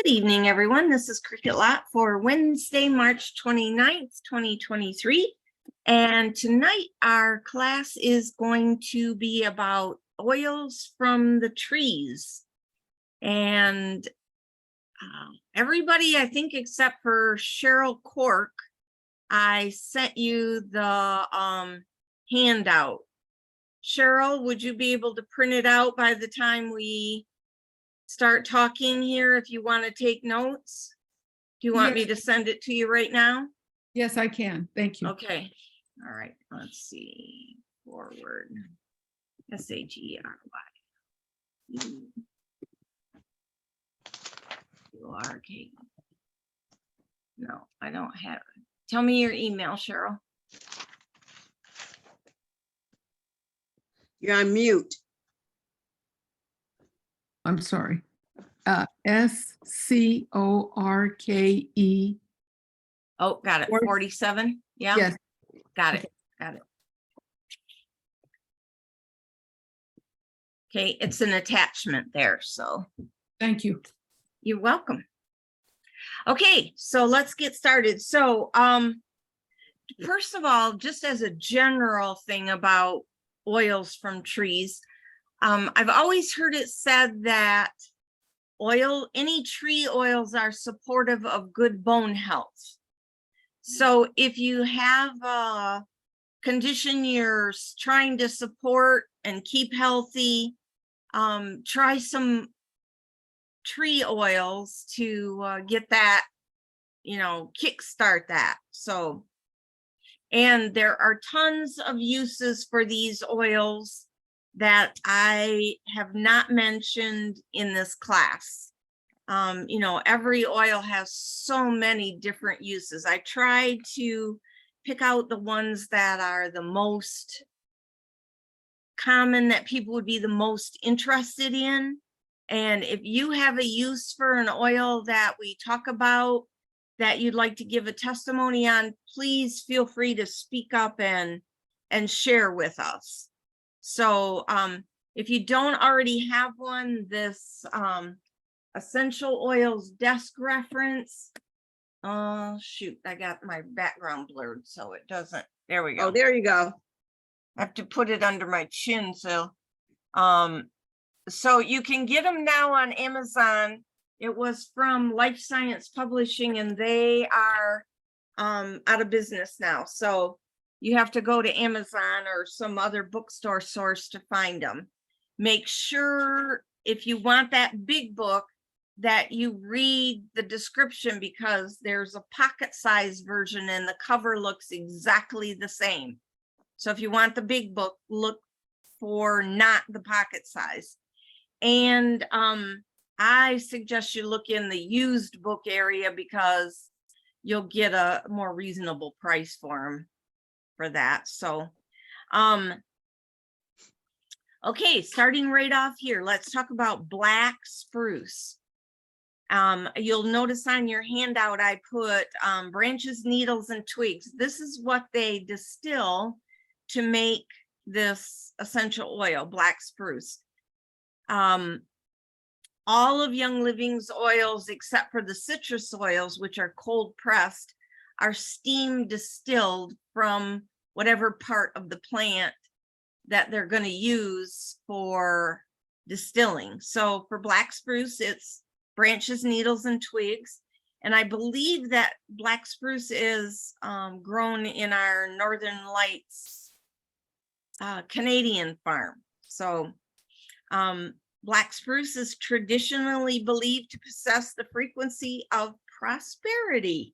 Good evening, everyone. This is Cricket Lot for Wednesday, March 29th, 2023. And tonight our class is going to be about oils from the trees. And everybody, I think, except for Cheryl Cork, I sent you the handout. Cheryl, would you be able to print it out by the time we start talking here if you want to take notes? Do you want me to send it to you right now? Yes, I can. Thank you. Okay. All right. Let's see. Forward. SAGRY. URK. No, I don't have it. Tell me your email, Cheryl. You're on mute. I'm sorry. SCORKE. Oh, got it. 47. Yeah. Yes. Got it. Got it. Okay. It's an attachment there. So Thank you. you're welcome. Okay. So let's get started. So, first of all, just as a general thing about oils from trees, I've always heard it said that any tree oils are supportive of good bone health. So if you have a condition you're trying to support and keep healthy, try some tree oils to get that, kickstart that. So, and there are tons of uses for these oils that I have not mentioned in this class. Every oil has so many different uses. I tried to pick out the ones that are the most common, that people would be the most interested in. And if you have a use for an oil that we talk about that you'd like to give a testimony on, please feel free to speak up and share with us. So if you don't already have one, this essential oils desk reference. Shoot, I got my background blurred, so it doesn't. There we go. Oh, there you go. I have to put it under my chin. So you can get them now on Amazon. It was from Life Science Publishing, and they are out of business now. So you have to go to Amazon or some other bookstore source to find them. Make sure, if you want that big book, that you read the description, because there's a pocket size version and the cover looks exactly the same. So if you want the big book, look for not the pocket size. And I suggest you look in the used book area, because you'll get a more reasonable price for them for that. So, okay, starting right off here, let's talk about black spruce. You'll notice on your handout, I put branches, needles, and twigs. This is what they distill to make this essential oil, black spruce. All of Young Living's oils, except for the citrus oils, which are cold pressed, are steam distilled from whatever part of the plant that they're going to use for distilling. So for black spruce, it's branches, needles, and twigs. And I believe that black spruce is grown in our Northern Lights Canadian farm. So black spruce is traditionally believed to possess the frequency of prosperity.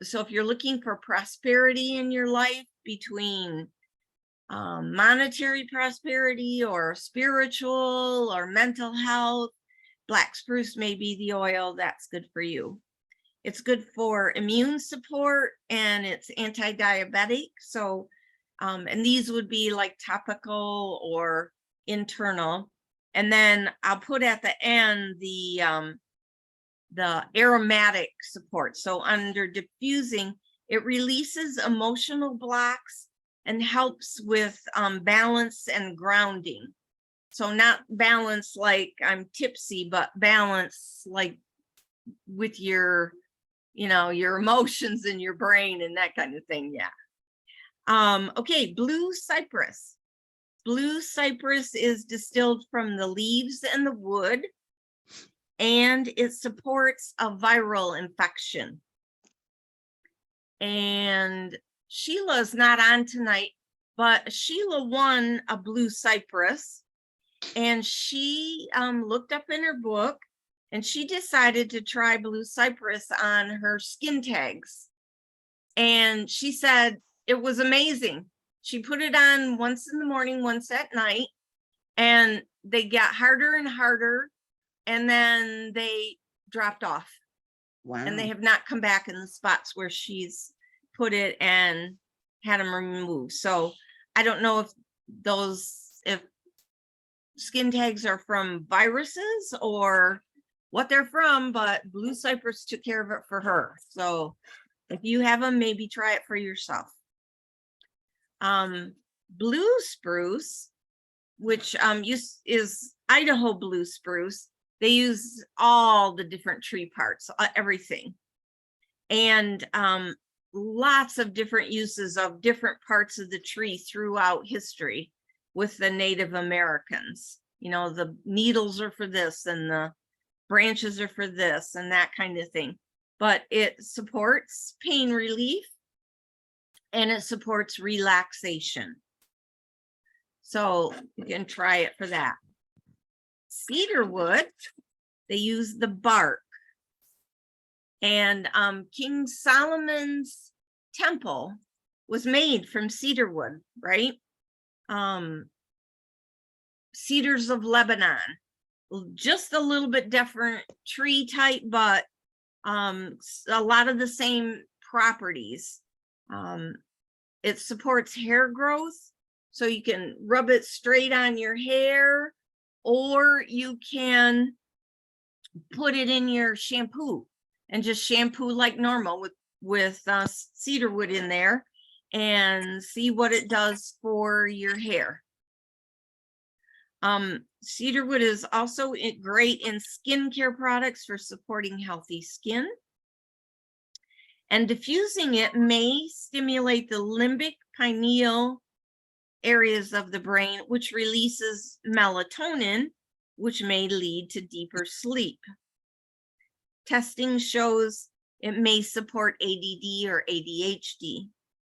So if you're looking for prosperity in your life, between monetary prosperity or spiritual or mental health, black spruce may be the oil that's good for you. It's good for immune support, and it's anti-diabetic. So, and these would be like topical or internal. And then I'll put at the end the aromatic support. So under diffusing, it releases emotional blocks and helps with balance and grounding. So not balance like I'm tipsy, but balance like with your, your emotions and your brain and that kind of thing. Yeah. Okay, blue cypress. Blue cypress is distilled from the leaves and the wood, and it supports a viral infection. And Sheila's not on tonight, but Sheila won a blue cypress, and she looked up in her book and she decided to try blue cypress on her skin tags. And she said it was amazing. She put it on once in the morning, once at night, and they got harder and harder, and then they dropped off. Wow. And they have not come back in the spots where she's put it and had them removed. So I don't know if skin tags are from viruses or what they're from, but blue cypress took care of it for her. So if you have them, maybe try it for yourself. Blue spruce, which is Idaho blue spruce. They use all the different tree parts, everything. And lots of different uses of different parts of the tree throughout history with the Native Americans. The needles are for this and the branches are for this and that kind of thing. But it supports pain relief and it supports relaxation. So you can try it for that. Cedar wood, they use the bark. And King Solomon's temple was made from cedar wood, right? Cedars of Lebanon, just a little bit different tree type, but a lot of the same properties. It supports hair growth, so you can rub it straight on your hair, or you can put it in your shampoo and just shampoo like normal with cedar wood in there and see what it does for your hair. Cedar wood is also great in skincare products for supporting healthy skin. And diffusing it may stimulate the limbic pineal areas of the brain, which releases melatonin, which may lead to deeper sleep. Testing shows it may support ADD or ADHD.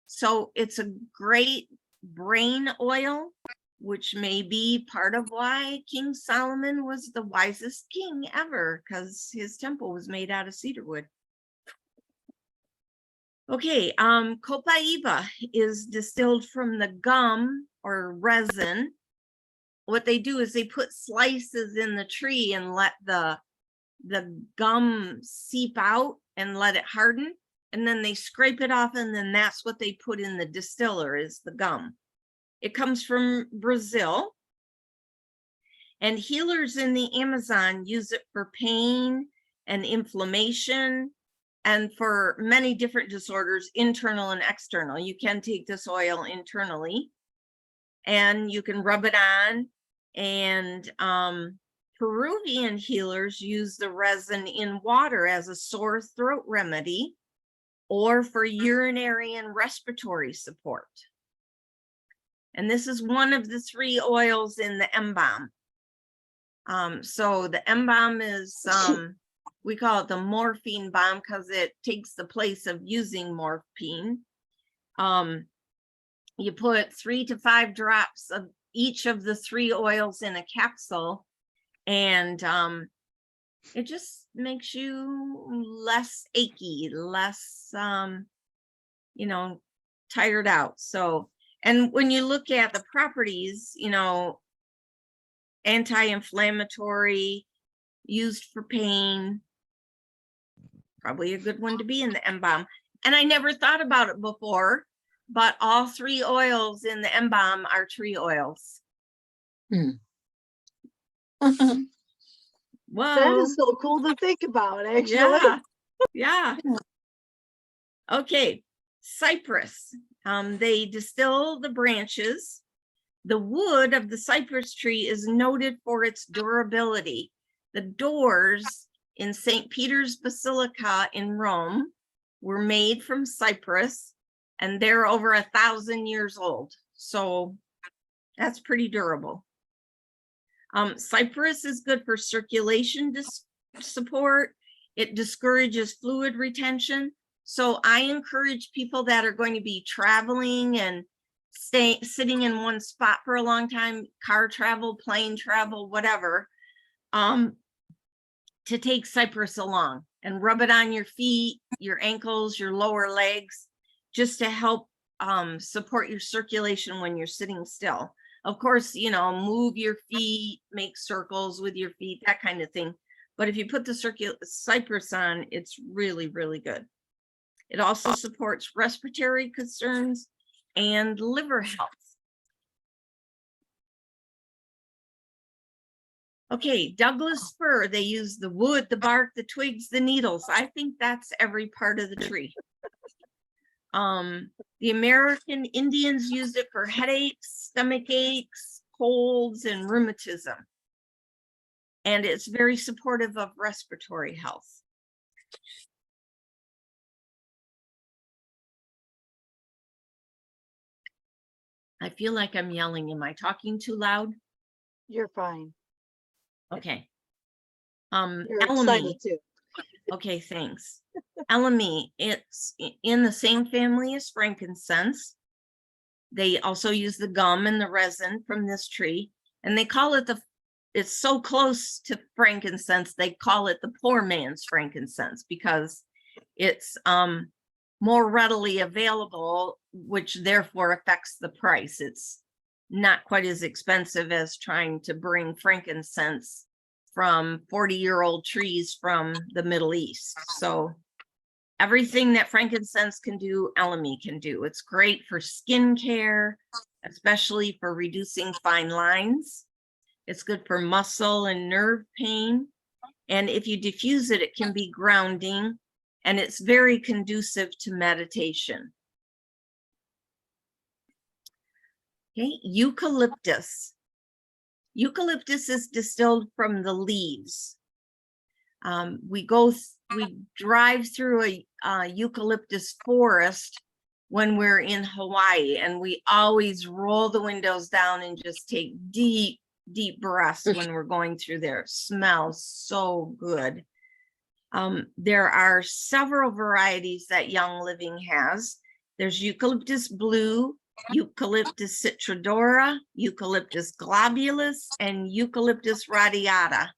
So it's a great brain oil, which may be part of why King Solomon was the wisest king ever, because his temple was made out of cedar wood. Okay, copaiba is distilled from the gum or resin. What they do is they put slices in the tree and let the gum seep out and let it harden, and then they scrape it off, and then that's what they put in the distiller is the gum. It comes from Brazil, and healers in the Amazon use it for pain and inflammation and for many different disorders, internal and external. You can take this oil internally and you can rub it on. And Peruvian healers use the resin in water as a sore throat remedy or for urinary and respiratory support. And this is one of the 3 oils in the embalm. So the embalm is, we call it the morphine balm because it takes the place of using morphine. You put 3 to 5 drops of each of the 3 oils in a capsule, and it just makes you less achy, less, tired out. So, and when you look at the properties, anti-inflammatory, used for pain, probably a good one to be in the embalm. And I never thought about it before, but all 3 oils in the embalm are tree oils. That Whoa. is so cool to think about, actually. Yeah. Yeah. Okay. Cypress. They distill the branches The wood of the cypress tree is noted for its durability. The doors in St. Peter's Basilica in Rome were made from cypress, and they're over 1,000 years old. So that's pretty durable. Cypress is good for circulation support. It discourages fluid retention. So I encourage people that are going to be traveling and sitting in one spot for a long time, car travel, plane travel, whatever, to take cypress along and rub it on your feet, your ankles, your lower legs, just to help support your circulation when you're sitting still. Of course, you know, move your feet, make circles with your feet, that kind of thing. But if you put the cypress on, it's really, really good. It also supports respiratory concerns and liver health. Okay, Douglas fir, they use the wood, the bark, the twigs, the needles. I think that's every part of the tree. The American Indians used it for headaches, stomach aches, colds, and rheumatism. And it's very supportive of respiratory health. I feel like I'm yelling. Am I talking too loud? You're fine. Okay. You're Elemi. excited too. Okay, thanks. Elemi, it's in the same family as frankincense. They also use the gum and the resin from this tree, and they call it it's so close to frankincense, they call it the poor man's frankincense because it's more readily available, which therefore affects the price. It's not quite as expensive as trying to bring frankincense from 40-year-old trees from the Middle East. So everything that frankincense can do, Elemi can do. It's great for skin care, especially for reducing fine lines. It's good for muscle and nerve pain. And if you diffuse it, it can be grounding, and it's very conducive to meditation. Okay, eucalyptus. Eucalyptus is distilled from the leaves. We drive through a eucalyptus forest when we're in Hawaii, and we always roll the windows down and just take deep, deep breaths when we're going through there. It smells so good. There are several varieties that Young Living has. There's eucalyptus blue, Eucalyptus citrodora, Eucalyptus globulus, and Eucalyptus radiata.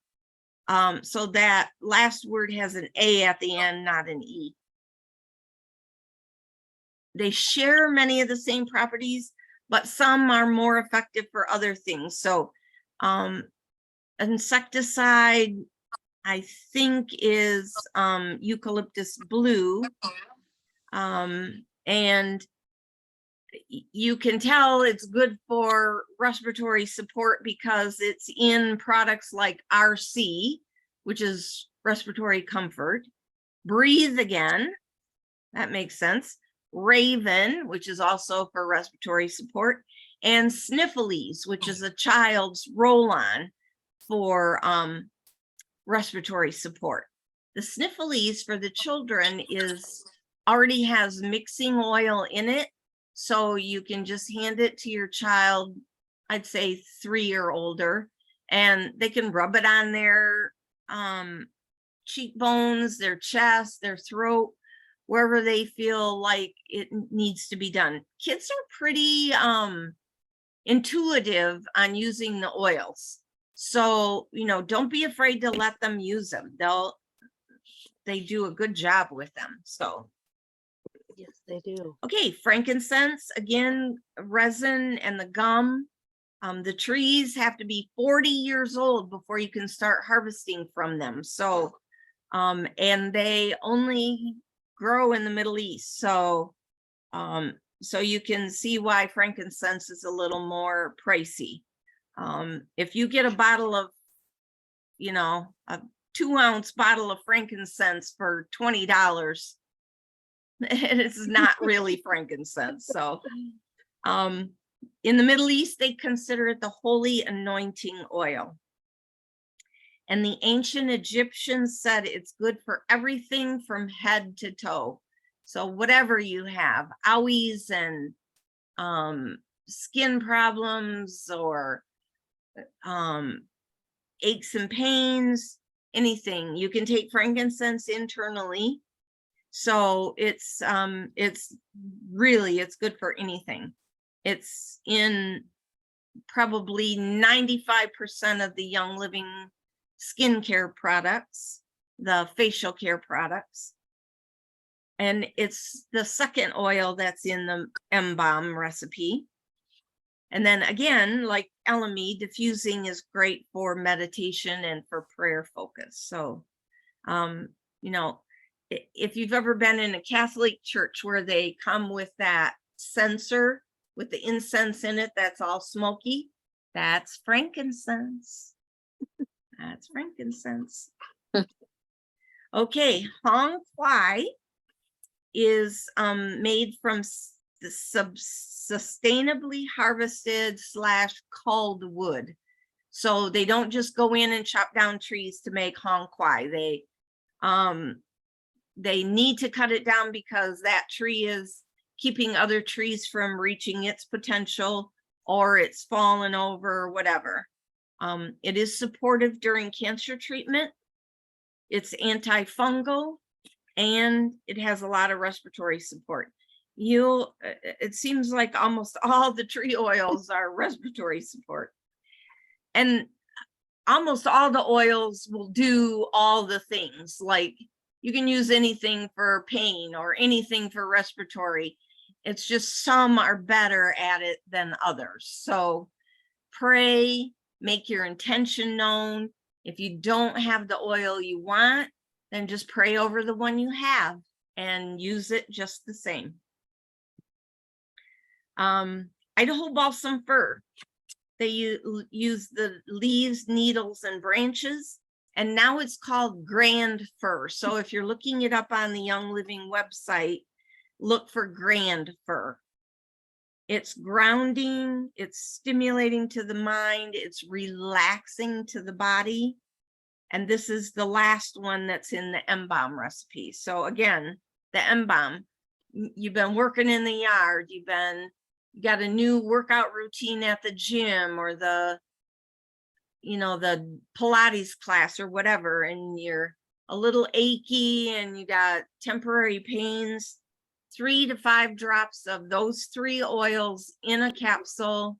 So that last word has an A at the end, not an E. They share many of the same properties, but some are more effective for other things. So insecticide, I think, is Eucalyptus blue. And you can tell it's good for respiratory support because it's in products like RC, which is respiratory comfort. Breathe Again, that makes sense. Raven, which is also for respiratory support, and Sniffles, which is a child's roll-on for respiratory support. The Sniffles for the children already has mixing oil in it, so you can just hand it to your child, I'd say 3 or older, and they can rub it on their cheekbones, their chest, their throat, wherever they feel like it needs to be done. Kids are pretty intuitive on using the oils. So, you know, don't be afraid to let them use them. They do a good job with them. So Yes, they do. okay, frankincense, again, resin and the gum. The trees have to be 40 years old before you can start harvesting from them. So, and they only grow in the Middle East. So, so you can see why frankincense is a little more pricey. If you get a bottle of, you know, a 2-ounce bottle of frankincense for $20, it's not really frankincense. So In the Middle East, they consider it the holy anointing oil. And the ancient Egyptians said it's good for everything from head to toe. So whatever you have, owies and skin problems or aches and pains, anything, you can take frankincense internally. So it's good for anything. It's in probably 95% of the Young Living skincare products, the facial care products. And it's the second oil that's in the M-Balm recipe. And then again, like Elamine, diffusing is great for meditation and for prayer focus. So, you know, if you've ever been in a Catholic church where they come with that censer with the incense in it, that's all smoky, that's frankincense. That's frankincense. Okay, Hong Kwai is made from the sustainably harvested / culled wood. So they don't just go in and chop down trees to make Hong Kwai. They need to cut it down because that tree is keeping other trees from reaching its potential, or it's fallen over or whatever. It is supportive during cancer treatment. It's antifungal, and it has a lot of respiratory support. It seems like almost all the tree oils are respiratory support. And almost all the oils will do all the things. Like you can use anything for pain or anything for respiratory. It's just some are better at it than others. So pray, make your intention known. If you don't have the oil you want, then just pray over the one you have and use it just the same. Idaho balsam fir. They use the leaves, needles, and branches, and now it's called grand fir. So if you're looking it up on the Young Living website, look for grand fir. It's grounding, it's stimulating to the mind, it's relaxing to the body. And this is the last one that's in the M-Balm recipe. So again, the M-Balm, you've been working in the yard, you got a new workout routine at the gym or the Pilates class or whatever, and you're a little achy and you got temporary pains, 3 to 5 drops of those 3 oils in a capsule,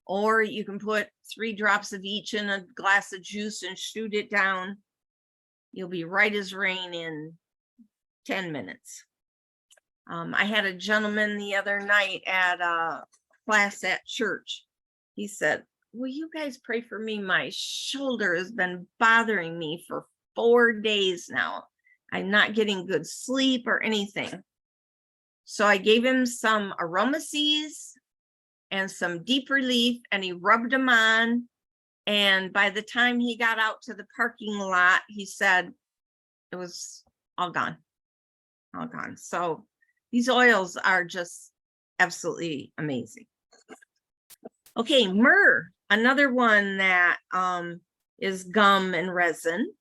or you can put 3 drops of each in a glass of juice and shoot it down. You'll be right as rain in 10 minutes. I had a gentleman the other night at a class at church. He said, will you guys pray for me? My shoulder has been bothering me for 4 days now. I'm not getting good sleep or anything. So I gave him some Aromaseas and some Deep Relief, and he rubbed them on. And by the time he got out to the parking lot, he said it was all gone, all gone. So these oils are just absolutely amazing. Okay, myrrh, another one that is gum and resin.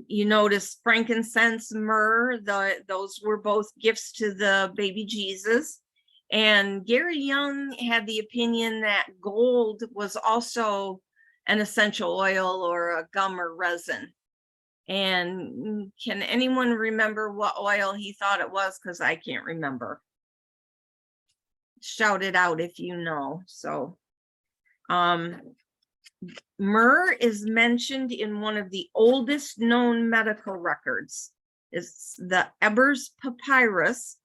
You notice frankincense, myrrh, those were both gifts to the baby Jesus. And Gary Young had the opinion that gold was also an essential oil or a gum or resin. And can anyone remember what oil he thought it was? Because I can't remember. Shout it out if you know. So myrrh is mentioned in one of the oldest known medical records. It's the Ebers Papyrus,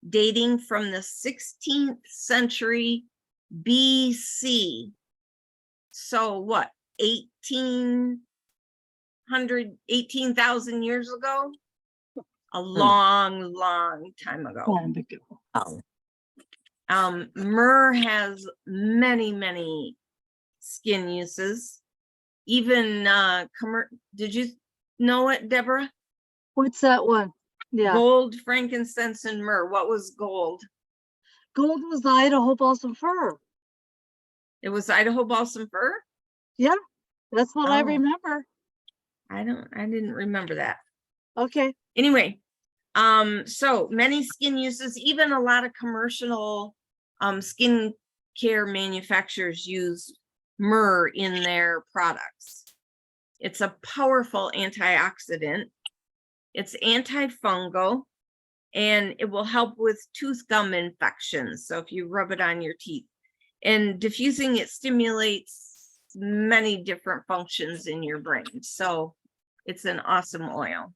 dating from the 16th century BC. So what, 18,000 years ago? A long, long time ago. Myrrh has many, many skin uses. Even did you know it, Deborah? What's that one? Yeah. Gold, frankincense, and myrrh. What was gold? Gold was the Idaho balsam fir. It was Idaho balsam fir? Yeah, that's what I Oh. remember. I didn't remember that. Okay. Anyway, so many skin uses, even a lot of commercial skin care manufacturers use myrrh in their products. It's a powerful antioxidant. It's antifungal, and it will help with tooth gum infections. So if you rub it on your teeth, and diffusing it stimulates many different functions in your brain. So it's an awesome oil.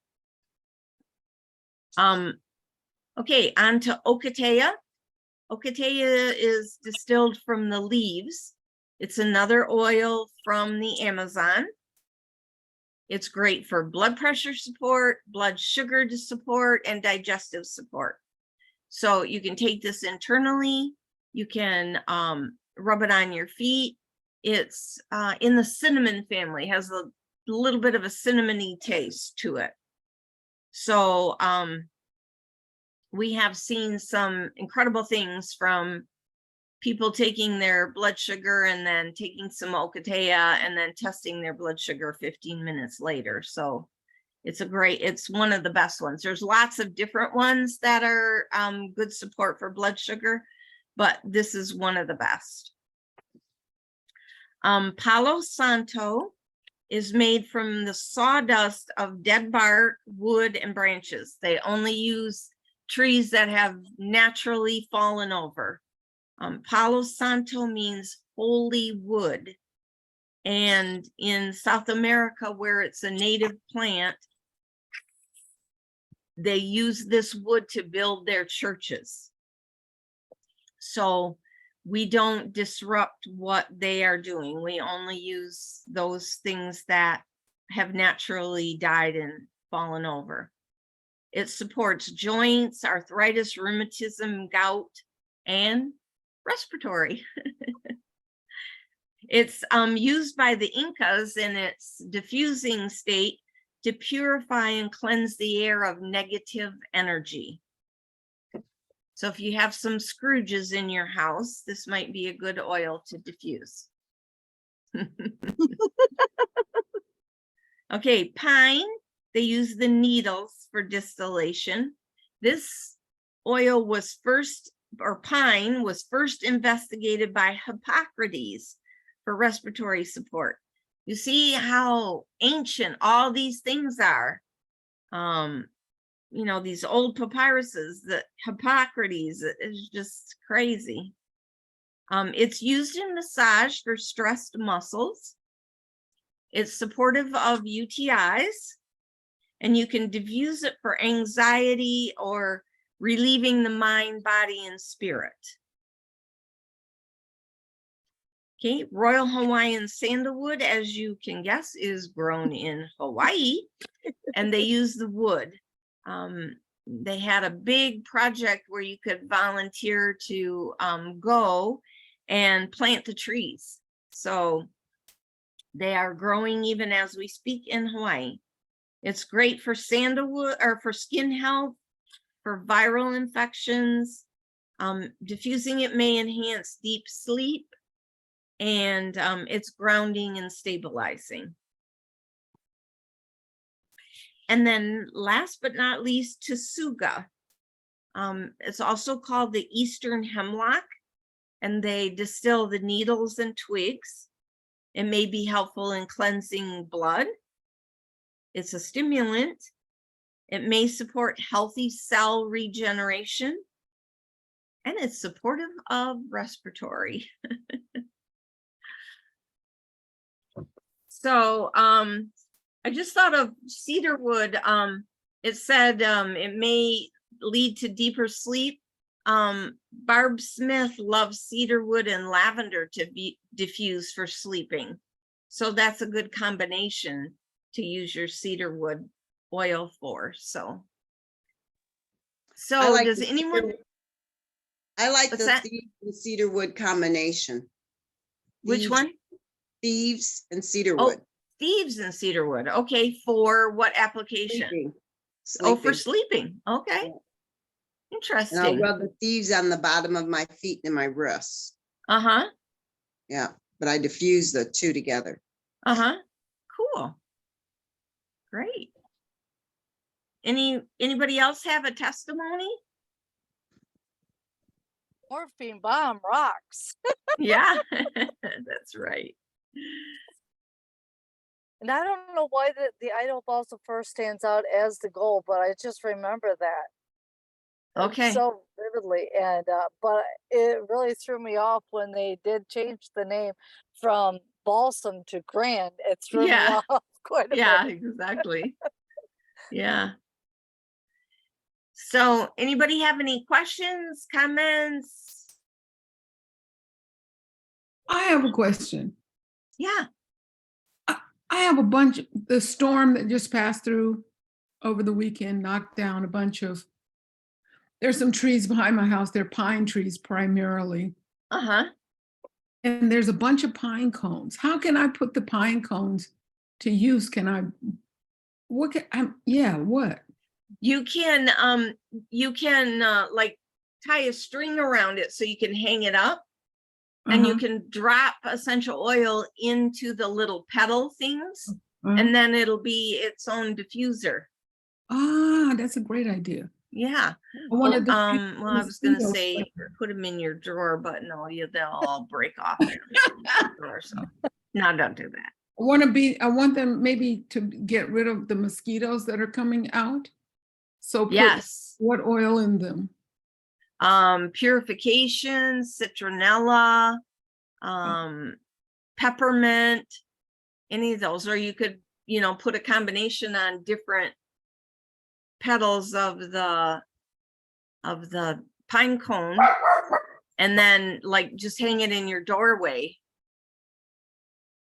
Okay, on to Ocotea. Ocotea is distilled from the leaves. It's another oil from the Amazon. It's great for blood pressure support, blood sugar support, and digestive support. So you can take this internally. You can rub it on your feet. It's in the cinnamon family, has a little bit of a cinnamony taste to it. So we have seen some incredible things from people taking their blood sugar and then taking some Ocotea and then testing their blood sugar 15 minutes later. So it's one of the best ones. There's lots of different ones that are good support for blood sugar, but this is one of the best. Palo Santo is made from the sawdust of dead bark, wood, and branches. They only use trees that have naturally fallen over. Palo Santo means holy wood. And in South America, where it's a native plant, they use this wood to build their churches. So we don't disrupt what they are doing. We only use those things that have naturally died and fallen over. It supports joints, arthritis, rheumatism, gout, and respiratory. It's used by the Incas in its diffusing state to purify and cleanse the air of negative energy. So if you have some Scrooges in your house, this might be a good oil to diffuse. Okay, pine, they use the needles for distillation. This oil was pine was first investigated by Hippocrates for respiratory support. You see how ancient all these things are. You know, these old papyruses, that Hippocrates is just crazy. It's used in massage for stressed muscles. It's supportive of UTIs, and you can diffuse it for anxiety or relieving the mind, body, and spirit. Okay, Royal Hawaiian Sandalwood, as you can guess, is grown in Hawaii, and they use the wood. They had a big project where you could volunteer to go and plant the trees. So they are growing even as we speak in Hawaii. It's great for sandalwood or for skin health, for viral infections. Diffusing it may enhance deep sleep, and it's grounding and stabilizing. And then last but not least, Tsuga. It's also called the Eastern hemlock, and they distill the needles and twigs. It may be helpful in cleansing blood. It's a stimulant. It may support healthy cell regeneration, and it's supportive of respiratory. So I just thought of cedarwood. It said it may lead to deeper sleep. Barb Smith loves cedarwood and lavender to be diffuse for sleeping. So that's a good combination to use your cedarwood oil for. So I like does the anyone? cedar- I like What's the that? thieves and cedarwood combination. Which Thieves- one? Thieves and cedarwood. Thieves and cedarwood. Okay, for what application? Sleeping. Oh, for Sleeping. sleeping. Okay. And I'll Interesting. rub the thieves on the bottom of my feet and my wrists. Uh-huh, Yeah, but I diffuse the two together. uh-huh. Cool. Great. Anybody else have a testimony? Morphine bomb rocks. Yeah, that's right. And I don't know why the Idaho Balsam Fir stands out as the goal, but I just remember that Okay. so vividly. And but it really threw me off when they did change the name from Balsam to Grand. It threw Yeah. me off quite a Yeah, bit. exactly. Yeah. So anybody have any questions, comments? I have a question. Yeah. I have a bunch, the storm that just passed through over the weekend knocked down a bunch of, there's some trees behind my house. They're pine trees primarily. Uh-huh. And there's a bunch of pine cones. How can I put the pine cones to use? Can I, what can, what? You can like tie a string around it so you can hang it up, and you Uh-huh, can drop essential oil into the little pedal things, uh-huh. and then it'll be its own diffuser. That's a great idea. Yeah. I wanted to Well, I was gonna mosquito say, sprayer. put them in your drawer, but no, they'll all break off in the drawer, so no, don't do that. I want them maybe to get rid of the mosquitoes that are coming out. So put Yes. what oil in them? Purification, citronella, peppermint, any of those, or you could, put a combination on different petals of the pine cone, and then like just hang it in your doorway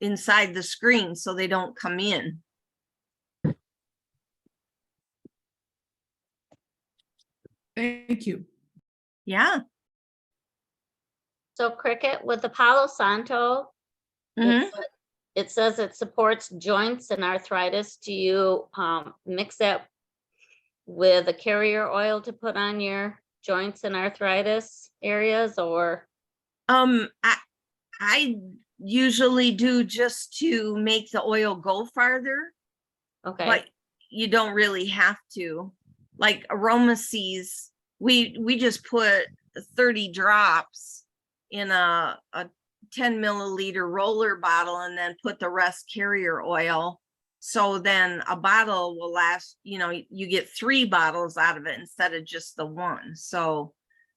inside the screen so they don't come in. Thank you. Yeah. So Cricket, with the Palo Santo, Mhm. it says it supports joints and arthritis. Do you mix that with a carrier oil to put on your joints and arthritis areas, or? I usually do just to make the oil go farther, Okay, but you don't really have to. Like Aromaseas, we just put 30 drops in a 10 milliliter roller bottle and then put the rest carrier oil. So then a bottle will last, you get 3 bottles out of it instead of just the one. So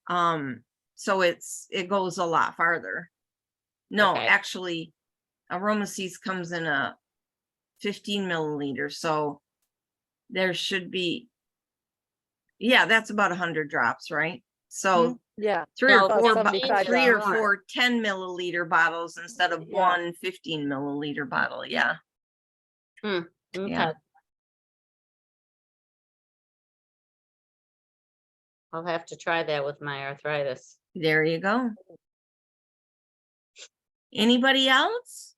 it goes a lot farther. No, Okay. actually, Aromaseas comes in a 15 milliliter. So there should be, yeah, that's about 100 drops, right? So Yeah. three or No, four, 75 three or drops. 4 10 milliliter bottles instead of Yeah. one 15 milliliter bottle. Yeah. okay. Yeah. I'll have to try that with my arthritis. There you go. Anybody else?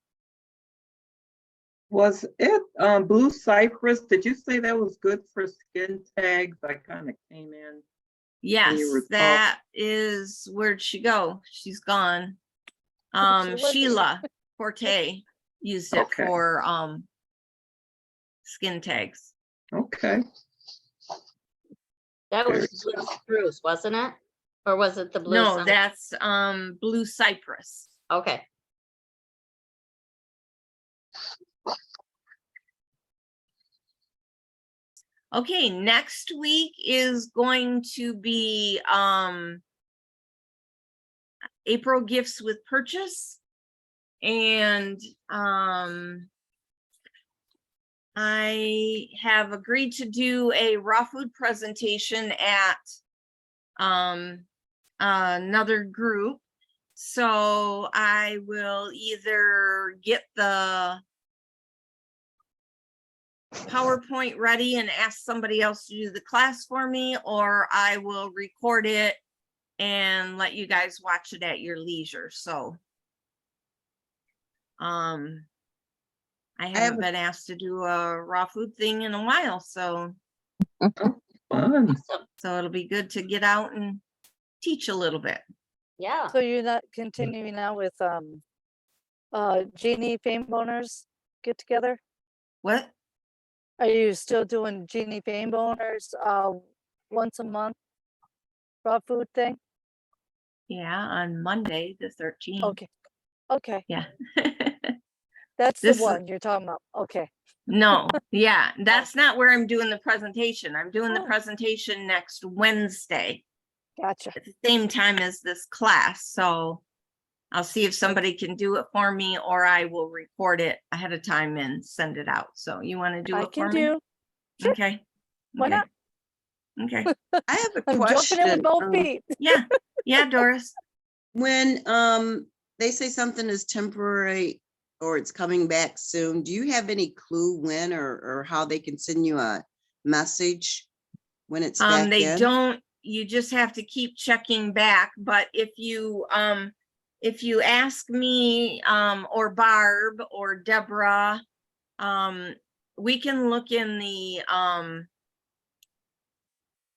Was it Blue Cypress? Did you say that was good for skin tags? I kind of came in. Yes, were that is, where'd she go? She's gone. She went- Sheila Forte used it Okay. for skin tags. Okay. That was blue spruce, wasn't it? Or was it the blue? No, sun- that's Blue Cypress. Okay, Okay, next week is going to be April gifts with purchase. And I have agreed to do a raw food presentation at another group. So I will either get the PowerPoint ready and ask somebody else to do the class for me, or I will record it and let you guys watch it at your leisure. So I haven't been asked to do a raw food thing in a while, so Fun. Fun. Awesome. So it'll be good to get out and teach a little bit. Yeah. So you're not continuing now with Genie Fame Boners get together? What? Are you still doing Genie Fame Boners once a month? Raw food thing? Yeah, on Monday, the 13th. Okay. Okay. Yeah. That's the This is- one you're talking about. Okay. No, yeah, that's not where I'm doing the presentation. I'm doing the Oh. presentation next Wednesday Gotcha. at the same time as this class. So I'll see if somebody can do it for me, or I will record it ahead of time and send it out. So you want to do I it can for me? do. Sure. Okay. Why okay, not? Okay. I have a I'm jumping in with question. both feet. Yeah. Yeah, Doris. When they say something is temporary or it's coming back soon, do you have any clue when or how they can send you a message when it's back They in? don't, you just have to keep checking back, but if you ask me, or Barb or Deborah, we can look in the,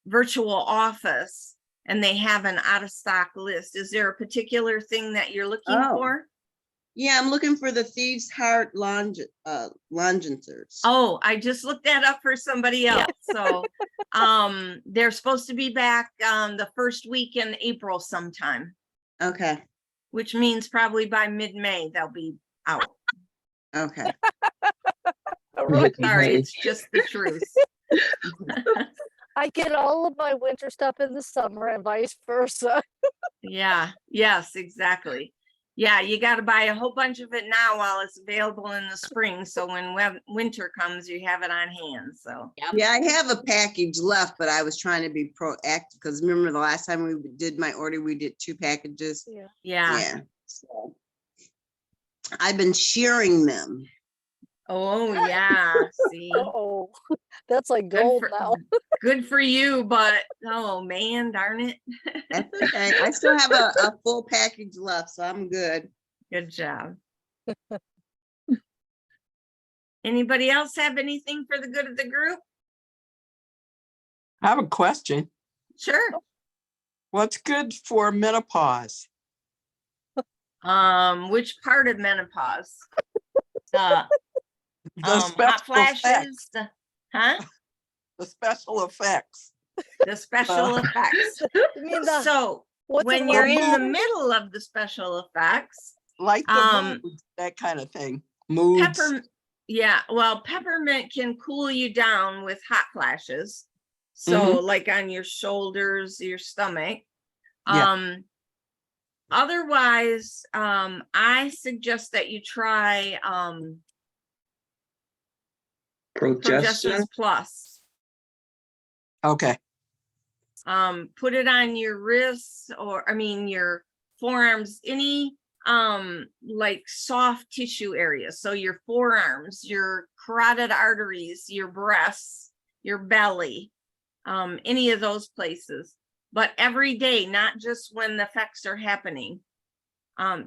virtual office and they have an out of stock list. Is there a particular thing that you're looking Oh. for? Yeah, I'm looking for the Thieves Heart longenters. Oh, I just looked that up for somebody else. So, they're supposed to be back, the first week in April sometime, Okay, which means probably by mid-May they'll be out. okay. Sorry, it's just the truth. I get all of my winter stuff in the summer and vice versa. Yeah, yes, exactly. Yeah, you got to buy a whole bunch of it now while it's available in the spring. So when winter comes, you have it on hand. So, Yeah, I have a package left, but I was trying to be proactive because remember the last time we did my order, we did 2 packages. Yeah. yeah. Yeah. So I've been shearing them. Oh, yeah. See, Oh, that's like Good gold for- now. good for you, but oh man, darn it. That's okay. I still have a full package left, so I'm good. Good job. Anybody else have anything for the good of the group? I have a question. Sure. What's good for menopause? Which part of menopause? The The hot special flashes, effects. huh? The special effects. The special effects. You mean the, So what's when it you're like? in the middle of the special effects, Like the Um, moods, that kind of thing. Moods. yeah, well, peppermint can cool you down with hot flashes. So like on your shoulders, your stomach. Yeah. Otherwise, I suggest that you try Progestin. Progestins Plus. Okay. Put it on your wrists or your forearms, any like soft tissue areas. So your forearms, your carotid arteries, your breasts, your belly, any of those places, but every day, not just when the effects are happening.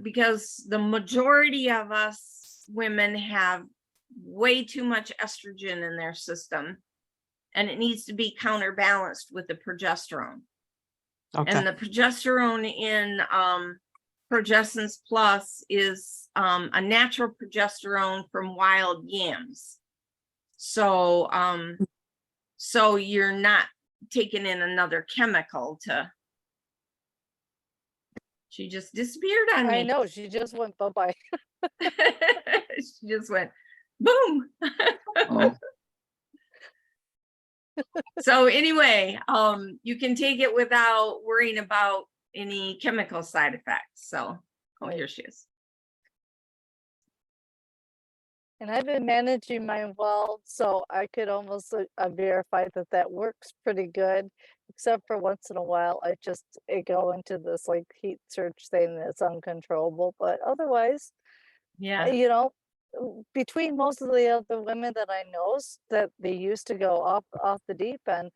Because the majority of us women have way too much estrogen in their system, and it needs to be counterbalanced with the progesterone. Okay. And the progesterone in Progestins Plus is a natural progesterone from wild yams. So so you're not taking in another chemical to. She just disappeared on me. I know, she just went bye-bye. She just went boom. Oh, So anyway, you can take it without worrying about any chemical side effects. So, oh, here she is. And I've been managing mine well, so I could almost verify that that works pretty good, except for once in a while, I go into this like heat surge thing that's uncontrollable, but otherwise, Yeah. you know, between most of the other women that I know that they used to go off the deep end,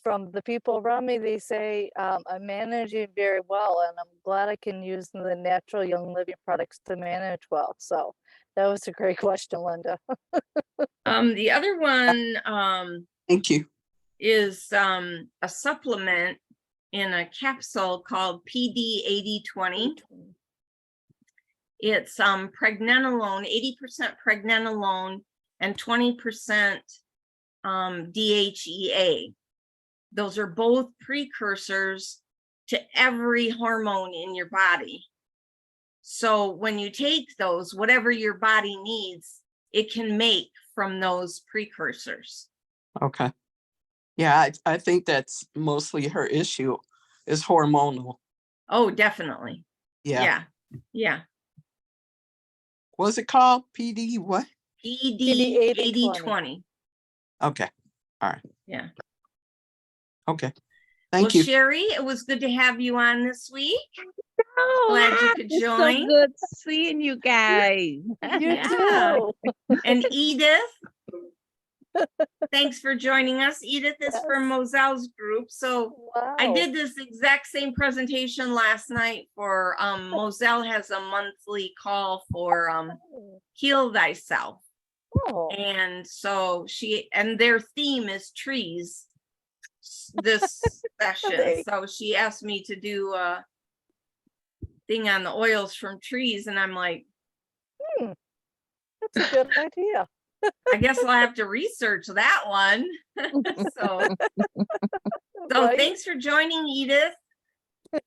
from the people around me, they say I'm managing very well, and I'm glad I can use the natural Young Living products to manage well. So that was a great question, Linda. The other one, Thank you. is a supplement in a capsule called PD 8020. It's pregnenolone, 80% pregnenolone and 20% DHEA. Those are both precursors to every hormone in your body. So when you take those, whatever your body needs, it can make from those precursors. Okay. Yeah, I think that's mostly her issue is hormonal. Oh, definitely. Yeah. Yeah. Yeah. What's it called? PD what? PD 8020. Okay. All right. Yeah. Okay. Well, Thank you. Sherry, it was good to have you on this week. Oh, Glad you hi, could it's join. So good seeing you guys. You Yeah. too. And Edith, thanks for joining us. Edith is from Moselle's group. So I Wow. did this exact same presentation last night for Moselle has a monthly call for Heal Thyself. Oh, And so and their theme is trees this session. They- So she asked me to do a thing on the oils from trees. And I'm like, that's a good idea. I guess I'll have to research that one. So Right? thanks for joining, Edith.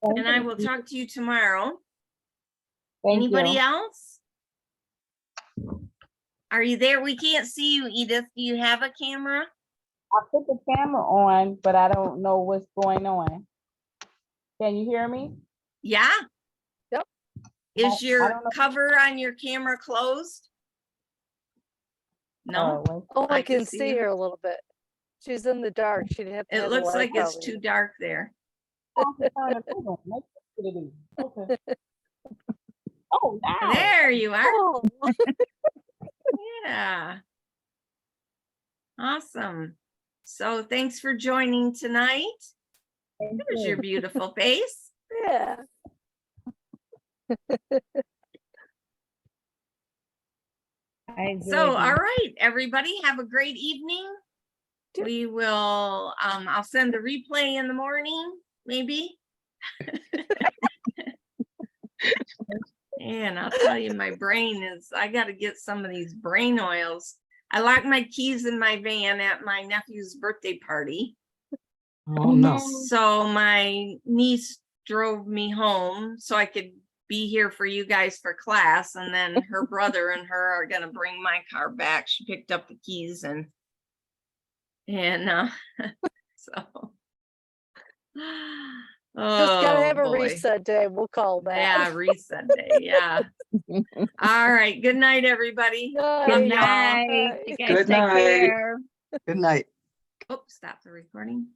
And I will talk to you tomorrow. Anybody else? Are you there? We can't see you, Edith. Do you have a camera? I put the camera on, but I don't know what's going on. Can you hear me? Yeah. Yep. Is I your don't know. cover on your camera closed? No, Oh, I I can can see see her. her a little bit. She's in the dark. She'd have to it have a looks light like it's probably. too dark there. Okay. Oh, now. There you are. Oh, Yeah. Awesome. So thanks for joining tonight. Thank There's you. your beautiful face. yeah. I enjoyed So, it. all right, everybody, have a great evening. Yep. We will, I'll send the replay in the morning, maybe. And I'll tell you, my brain is, I got to get some of these brain oils. I locked my keys in my van at my nephew's birthday party. Oh, no. So my niece drove me home so I could be here for you guys for class. And then her brother and her are going to bring my car back. She picked up the keys and so. Just gotta have a boy. reset day. We'll call that. Yeah, reset day. Yeah. All right. Good night, everybody. Night. Love Good y'all. night. Bye. You guys Good take night. care. Good night. Oh, stop the recording.